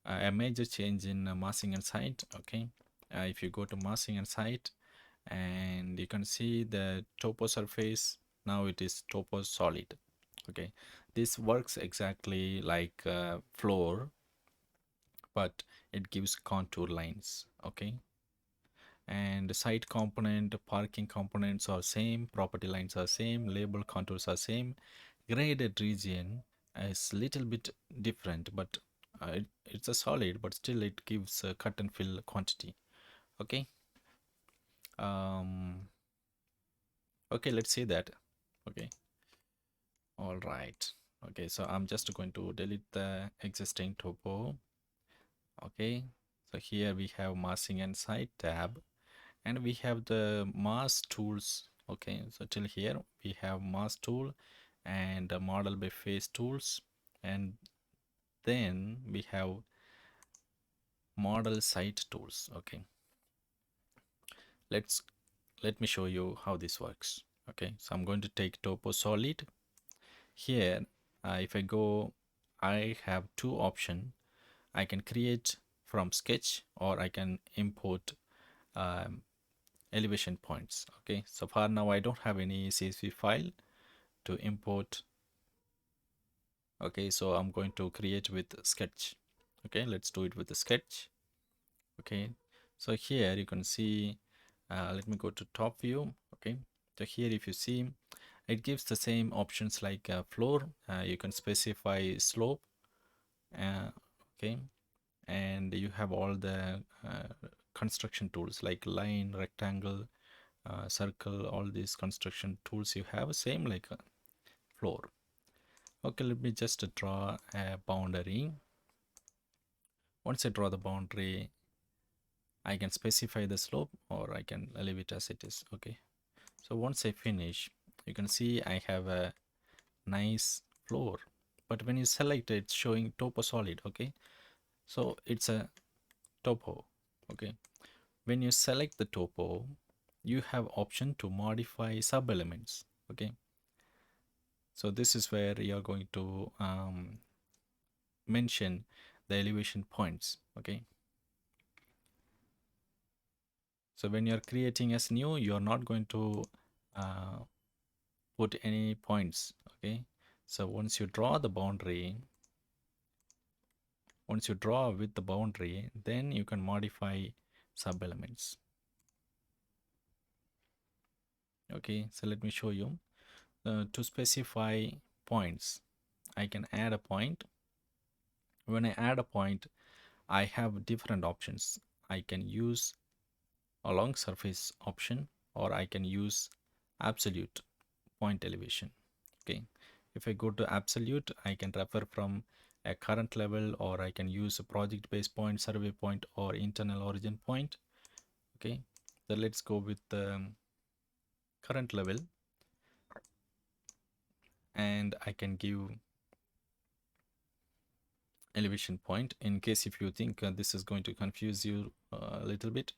a major change in massing and site. Okay, if you go to massing and site, and you can see the topo surface, now it is topo solid. Okay, this works exactly like floor, but it gives contour lines. Okay, and site component, parking components are same, property lines are same, label contours are same, graded region is little bit different, but it's a solid, but still it gives a cut and fill quantity. Okay, um okay, let's see that. Okay, all right. Okay, so I'm just going to delete the existing topo. Okay, so here we have massing and site tab, and we have the mass tools. Okay, so till here we have mass tool and the model by face tools, and then we have model site tools. Okay, let me show you how this works. Okay, so I'm going to take topo solid. Here if I go, I have two options. I can create from sketch, or I can import um, elevation points. Okay, so far now I don't have any CSV file to import. Okay, so I'm going to create with sketch. Okay, let's do it with the sketch. Okay, so here you can see, let me go to top view. Okay, so here if you see, it gives the same options like floor. You can specify slope. uh, okay, and you have all the construction tools like line, rectangle, circle, all these construction tools you have same like floor. Okay, let me just draw a boundary. Once I draw the boundary, I can specify the slope, or I can leave it as it is. Okay, so once I finish, you can see I have a nice floor, but when you select it, it's showing topo solid. Okay, so it's a topo. Okay, when you select the topo, you have option to modify sub elements. Okay, so this is where you are going to mention the elevation points. Okay, so when you're creating as new, you're not going to uh, put any points. Okay, so once you draw the boundary, once you draw with the boundary, then you can modify sub elements. Okay, so let me show you. To specify points, I can add a point. When I add a point, I have different options. I can use along surface option, or I can use absolute point elevation. Okay, if I go to absolute, I can refer from a current level, or I can use a project based point, survey point, or internal origin point. Okay, so let's go with the current level, and I can give elevation point. In case if you think this is going to confuse you a little bit,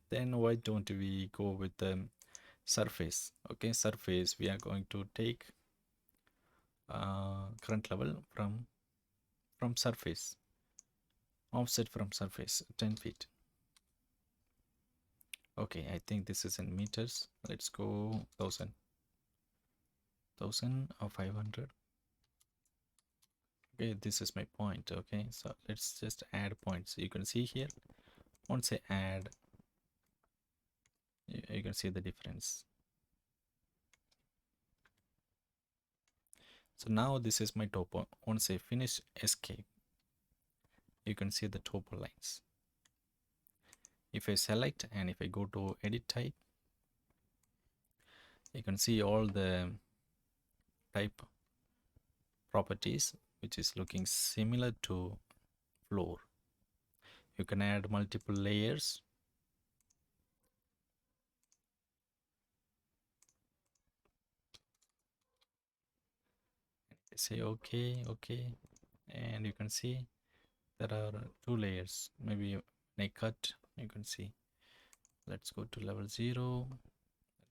then why don't we go with the surface? Okay, surface, we are going to take current level from surface, offset from surface 10 feet. Okay, I think this is in meters. Let's go 1000 or 500. Okay, this is my point. Okay, so let's just add points. You can see here, once I add, you can see the difference. So now this is my topo. Once I finish escape, you can see the topo lines. If I select and if I go to edit type, you can see all the type properties which is looking similar to floor. You can add multiple layers. I say okay, okay, and you can see there are two layers. Maybe when I cut, you can see. Let's go to level 0,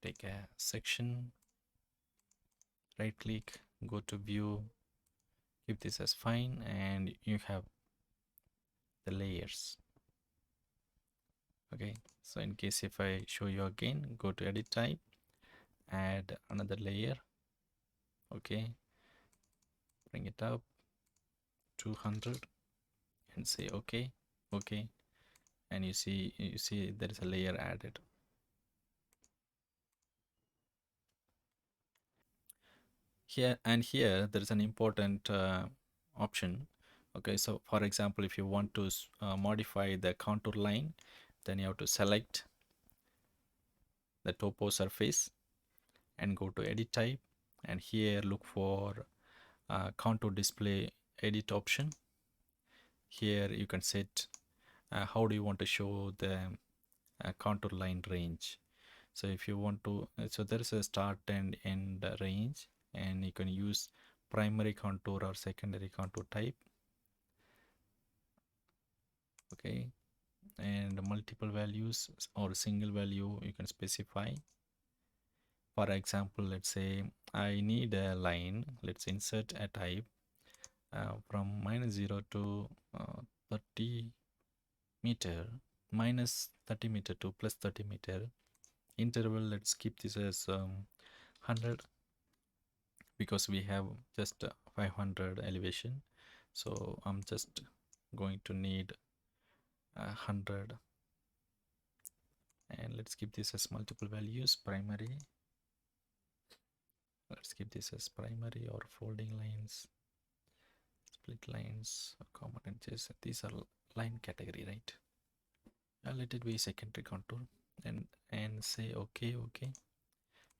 take a section, right click, go to view, keep this as fine, and you have the layers. Okay, so in case if I show you again, go to edit type, add another layer. Okay, bring it up 200 and say okay. Okay, and you see there is a layer added. Here there is an important option. Okay, so for example, if you want to modify the contour line, then you have to select the topo surface and go to edit type, and here look for contour display edit option. Here you can set how do you want to show the contour line range. So if you want to, so there is a start and end range, and you can use primary contour or secondary contour type. Okay, and multiple values or single value you can specify. For example, let's say I need a line. Let's insert a type from -0 to 30 meter, -30 meter to +30 meter. Interval, let's keep this as 100, because we have just 500 elevation, so I'm just going to need 100. And let's keep this as multiple values. Primary, let's keep this as primary, or folding lines, split lines, common edges. These are line category, right? Let it be secondary contour, and say okay.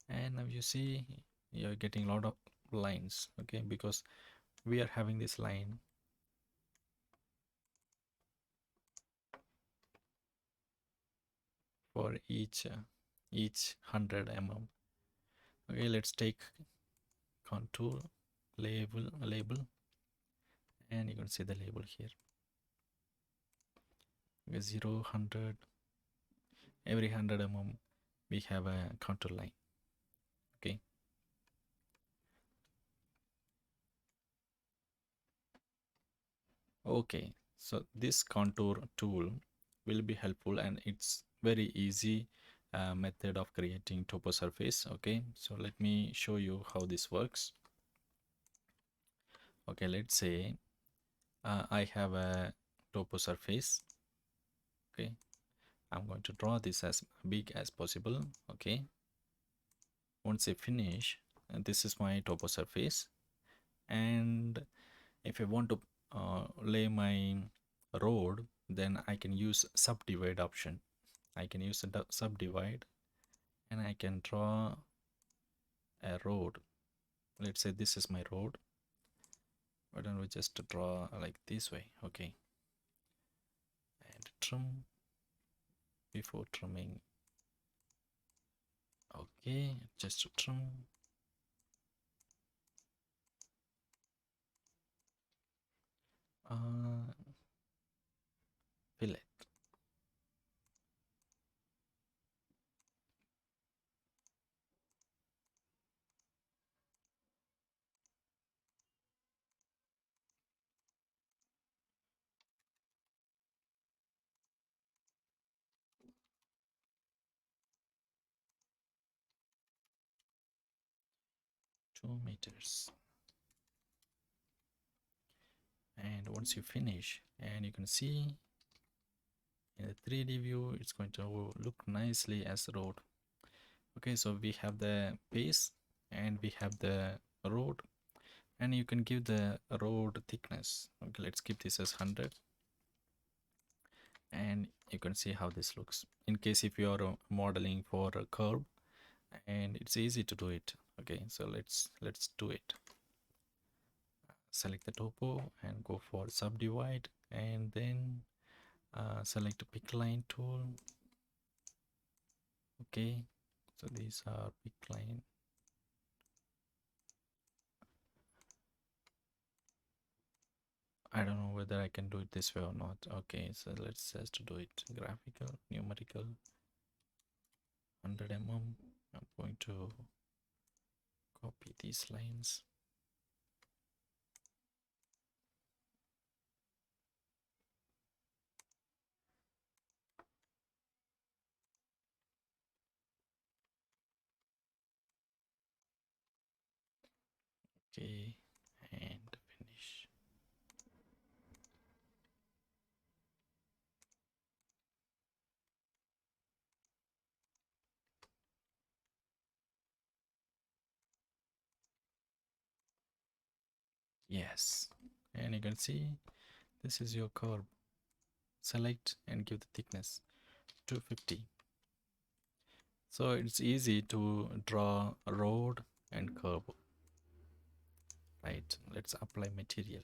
And now you see you're getting a lot of lines. Okay, because we are having this line for each 100 mm. Okay, let's take contour label, and you can see the label here. Okay, 0, 100, every 100 mm we have a contour line. Okay, okay, so this contour tool will be helpful, and it's very easy method of creating topo surface. Okay, so let me show you how this works. Okay, let's say I have a topo surface. Okay, I'm going to draw this as big as possible. Okay, once I finish, this is my topo surface, and if I want to lay my road, then I can use subdivide option. I can use the subdivide, and I can draw a road. Let's say this is my road. Why don't we just draw like this way? Okay, and trim before trimming. Okay, just to trim. Fillet. 2 meters. And once you finish, and you can see in the 3D view, it's going to look nicely as road. Okay, so we have the base and we have the road, and you can give the road thickness. Okay, let's keep this as 100, and you can see how this looks. In case if you are modeling for a curve, and it's easy to do it. Okay, so let's do it. Select the topo and go for subdivide, and then select pick line tool. Okay, so these are pick line. I don't know whether I can do it this way or not. Okay, so let's just do it graphical, numerical, 100 mm. I'm going to copy these lines. Okay, and finish. Yes, and you can see this is your curve. Select and give the thickness 250. So it's easy to draw a road and curve. Right, let's apply material.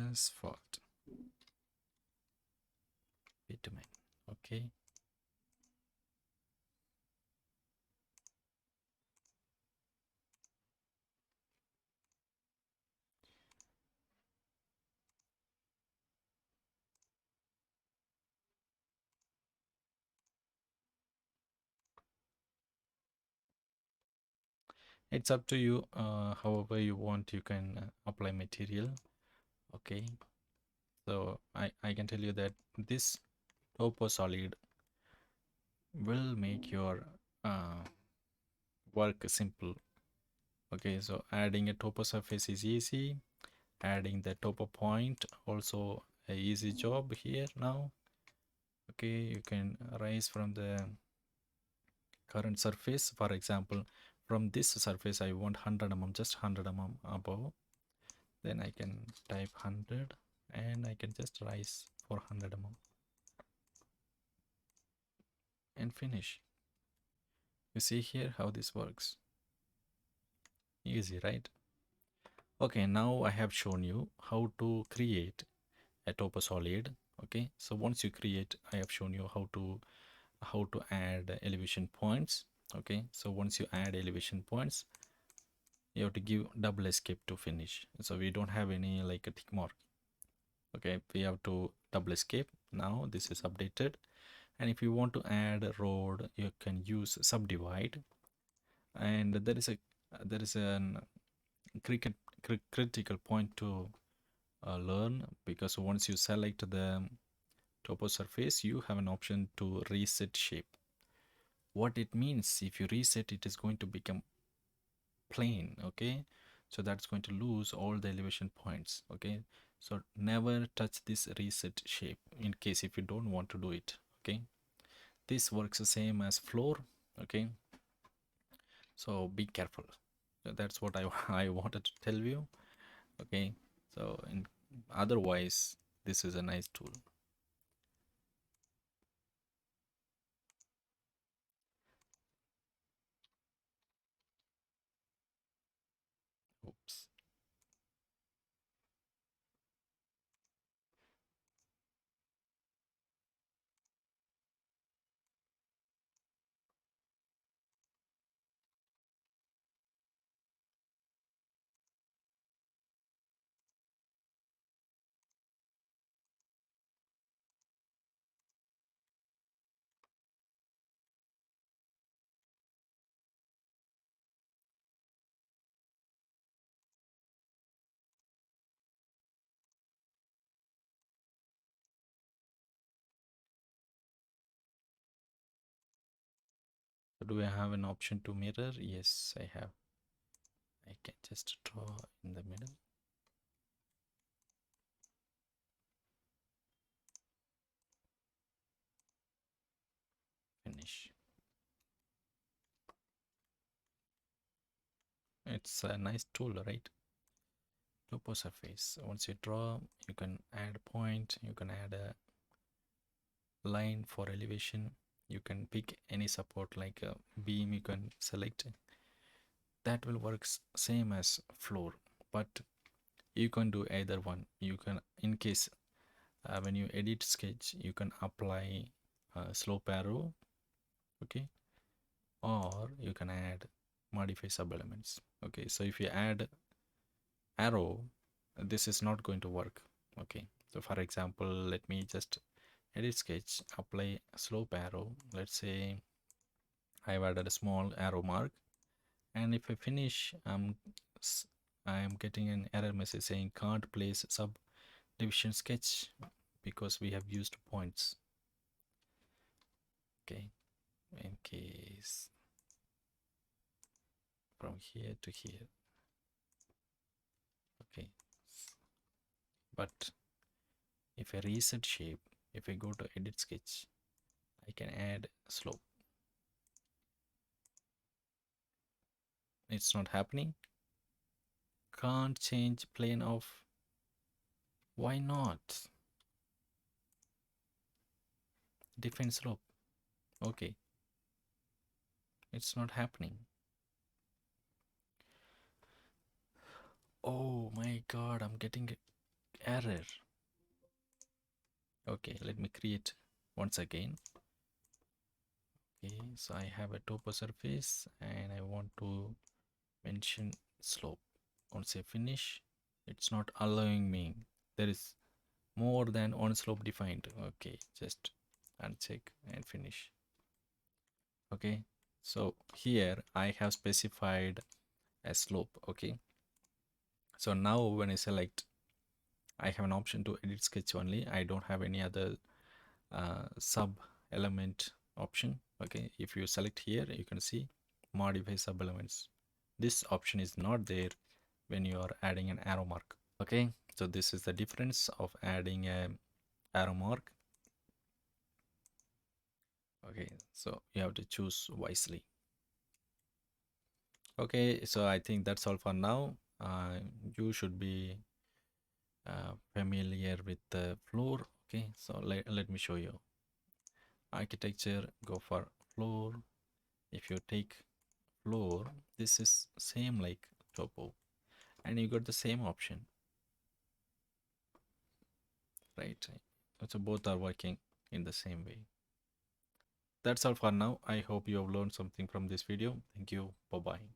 Asphalt, bitumen. Okay, it's up to you. However you want, you can apply material. Okay, so I can tell you that this Topo solid will make your work simple. Okay, so adding a Topo surface is easy. Adding the Topo point also a easy job here now. Okay, you can rise from the current surface. For example, from this surface I want 100 mm, just 100 mm above. Then I can type 100 and I can just rise for 100 mm and finish. You see here how this works. Easy, right? Okay, now I have shown you how to create a Topo solid. Okay, so once you create, I have shown you how to add elevation points. Okay, so once you add elevation points, you have to give double escape to finish. So we don't have any like a tick mark. Okay, we have to double escape. Now this is updated, and if you want to add a road, you can use subdivide. And there is an cricket critical point to learn, because once you select the Topo surface, you have an option to reset shape. What it means, if you reset, it is going to become plane. Okay, so that's going to lose all the elevation points. Okay, so never touch this reset shape in case if you don't want to do it. Okay, this works the same as floor. Okay, so be careful. So that's what I wanted to tell you. Okay, so otherwise this is a nice tool. Oops. So do I have an option to mirror? Yes, I have. I can just draw in the middle. Finish. It's a nice tool, right? Topo surface. Once you draw, you can add a point, you can add a line for elevation. You can pick any support like a beam, you can select. That will work same as floor, but you can do either one. You can, in case when you edit sketch, you can apply slope arrow. Okay, or you can add modify sub elements. Okay, so if you add arrow, this is not going to work. Okay, so for example, let me just edit sketch, apply slope arrow. Let's say I've added a small arrow mark, and if I finish, I am getting an error message saying can't place subdivision sketch because we have used points. Okay, in case from here to here. Okay, but if I reset shape, if I go to edit sketch, I can add slope. It's not happening. Can't change plane of. Why not? Define slope. Okay, it's not happening. Oh my god, I'm getting error. Okay, let me create once again. Okay, so I have a topo surface and I want to mention slope. Once I finish, it's not allowing me. There is more than one slope defined. Okay, just uncheck and finish. Okay, so here I have specified a slope. Okay, so now when I select, I have an option to edit sketch only. I don't have any other sub element option. Okay, if you select here, you can see modify sub elements. This option is not there when you are adding an arrow mark. Okay, so this is the difference of adding a arrow mark. Okay, so you have to choose wisely. Okay, so I think that's all for now. You should be familiar with the floor. Okay, so let me show you. Architecture, go for floor. If you take floor, this is same like topo, and you got the same option, right? So both are working in the same way. That's all for now. I hope you have learned something from this video. Thank you. Bye bye.